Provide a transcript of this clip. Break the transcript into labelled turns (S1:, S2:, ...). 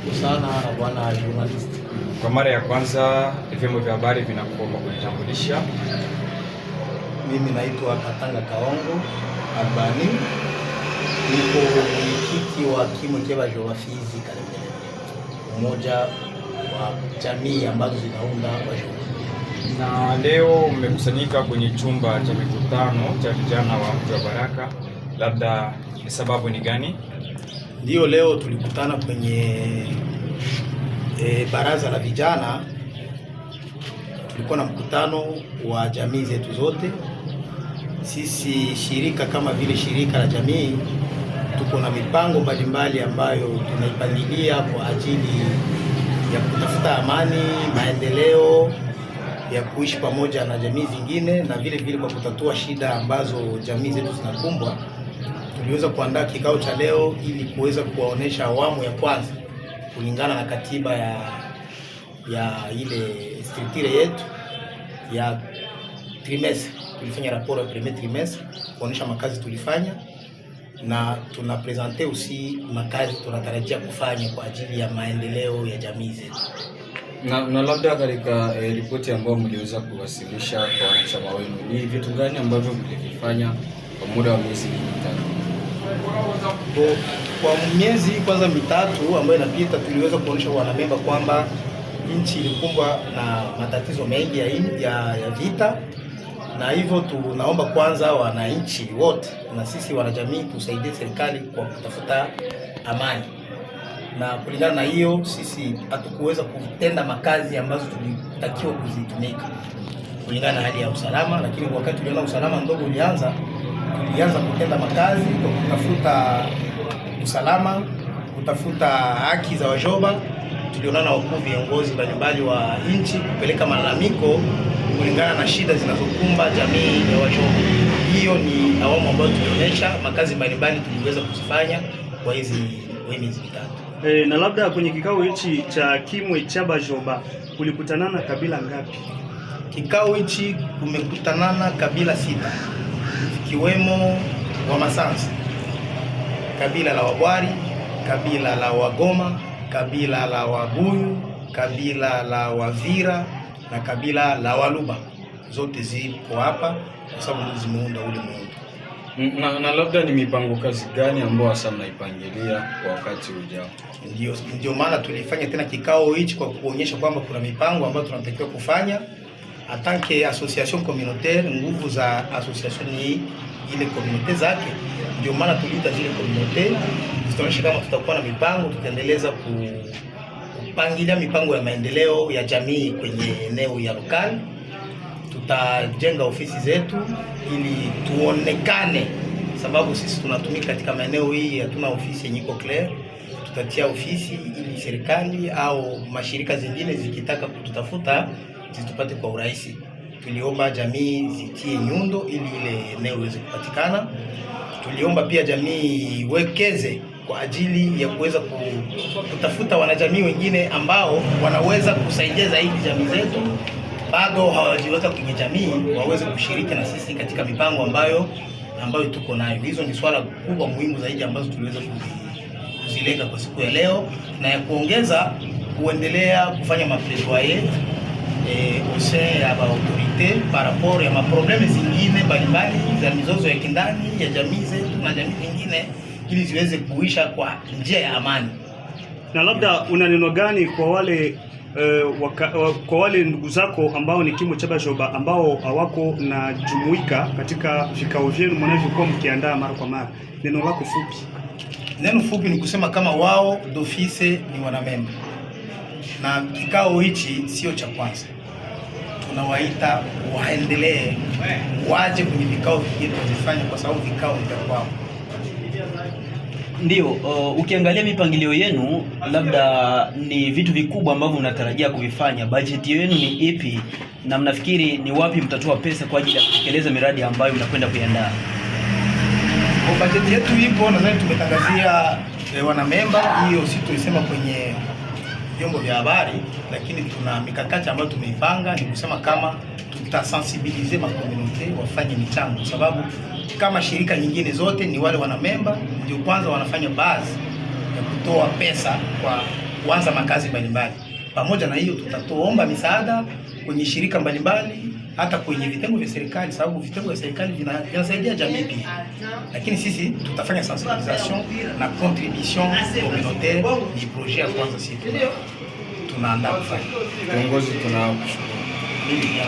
S1: Sana na bwana journalist.
S2: Kwa mara ya kwanza vyombo vya habari vinakuomba kujitambulisha.
S1: Mimi naitwa Katanga Kaongo Albani, niko mwenyekiti wa Kimwe Cheba Fizi Kalemie, mmoja wa jamii ambazo zinaunda Wajoba.
S2: Na leo mmekusanyika kwenye chumba cha mikutano cha vijana wa mji wa Baraka, labda sababu ni gani?
S1: Ndio, leo tulikutana kwenye baraza la vijana. Tulikuwa na mkutano wa jamii zetu zote. Sisi shirika kama vile shirika la jamii tuko na mipango mbalimbali ambayo tunaipangilia kwa ajili ya kutafuta amani, maendeleo ya kuishi pamoja na jamii zingine, na vile vile kwa kutatua shida ambazo jamii zetu zinakumbwa. Tuliweza kuandaa kikao cha leo ili kuweza kuwaonesha awamu ya kwanza kulingana na katiba ya ile structure yetu ya trimestre. Tulifanya rapport ya premier trimestre kuonesha makazi tulifanya, na tuna presenter usi makazi tunatarajia kufanya kwa ajili ya maendeleo ya jamii zetu.
S3: Na labda katika ripoti ambayo mliweza kuwasilisha kwa wanachama wenu, ni vitu gani ambavyo mlivifanya kwa muda wa miezi mitatu?
S1: Kwa miezi kwanza mitatu ambayo inapita, tuliweza kuonesha wanamemba kwamba nchi ilikumbwa na matatizo mengi ya vita, na hivyo tunaomba kwanza wananchi wote na sisi wanajamii tusaidie serikali kwa kutafuta amani. Na kulingana na hiyo, sisi hatukuweza kutenda makazi ambazo tulitakiwa kuzitumika kulingana na hali ya usalama, lakini wakati tuliona usalama ndogo tulianza kutenda makazi kwa kutafuta usalama, kutafuta haki za Wajoba. Tulionana na wakuu viongozi mbalimbali wa nchi kupeleka malalamiko kulingana na shida zinazokumba jamii ya Wajoba. Hiyo ni awamu ambayo tulionyesha makazi mbalimbali tuliweza kuzifanya kwa hizi miezi mitatu.
S4: Na labda kwenye kikao hichi cha Kimwe Cheba Joba kulikutanana kabila ngapi?
S1: Kikao hichi kumekutanana kabila 6 ikiwemo Wamasansi, kabila la Wabwari, kabila la Wagoma, kabila la Wabuyu, kabila la Wavira na kabila la Waluba. Zote zipo hapa kwa sababu zimeunda ule muundo.
S3: Na labda ni mipango kazi gani ambayo hasa mnaipangilia kwa wakati ujao?
S1: Ndio maana tulifanya tena kikao hichi kwa kuonyesha kwamba kuna mipango ambayo tunatakiwa kufanya atanke association communautaire. Nguvu za association ni ile communauté zake, ndio maana tuliita zile communauté zitaonyesha kama tutakuwa na mipango, tutaendeleza kupangilia mipango ya maendeleo ya jamii kwenye eneo ya lokali. Tutajenga ofisi zetu ili tuonekane, sababu sisi tunatumika katika maeneo hii, hatuna ofisi yenye iko clear. Tutatia ofisi ili serikali au mashirika zingine zikitaka kututafuta zitupate kwa urahisi. Tuliomba jamii zitie nyundo ili ile eneo iweze kupatikana. Tuliomba pia jamii wekeze kwa ajili ya kuweza kutafuta wanajamii wengine ambao wanaweza kusaidia zaidi jamii zetu, bado hawajiweka kwenye jamii, waweze kushiriki na sisi katika mipango ambayo tuko nayo. Hizo ni swala kubwa muhimu zaidi ambazo tuliweza kuzilenga kwa siku ya leo, na ya kuongeza kuendelea kufanya maplaidoyer au sein ya autorité par rapport ya maprobleme zingine mbalimbali za mizozo ya kindani ya jamii zetu na jamii nyingine, ili ziweze kuisha kwa njia ya amani.
S4: Na labda una neno gani kwa wale ndugu zako ambao ni Kimwe Cheba Joba ambao hawako na jumuika katika vikao vyenu mnavyokuwa mkiandaa mara kwa mara? Neno lako fupi.
S1: Neno fupi ni kusema kama wao d'office ni wanamemba, na kikao hichi sio cha kwanza. Tunawaita waendelee waje kwenye vikao vingine tuzifanye, kwa sababu vikao ni vya kwao.
S5: Ndio, ukiangalia mipangilio yenu, labda ni vitu vikubwa ambavyo mnatarajia kuvifanya. Bajeti yenu ni ipi, na mnafikiri ni wapi mtatoa pesa kwa ajili ya kutekeleza miradi ambayo mnakwenda kuiandaa?
S1: Kwa bajeti yetu ipo, nadhani tumetangazia wanamemba, hiyo si tulisema kwenye vyombo vya habari, lakini tuna mikakati ambayo tumeipanga. Ni kusema kama tutasensibilize makomunite wafanye michango, sababu kama shirika nyingine zote ni wale wanamemba ndio kwanza wanafanya baadhi ya kutoa pesa kwa kuanza makazi mbalimbali. Pamoja na hiyo, tutatoomba misaada kwenye shirika mbalimbali, hata kwenye vitengo vya serikali, sababu vitengo vya serikali vinasaidia jamii pia. Lakini sisi tutafanya sensibilisation na contribution communautaire, ni projet ya kwanza sisi tunaandaa kufanya.
S3: Viongozi tunakushukuru.
S1: Mimi pia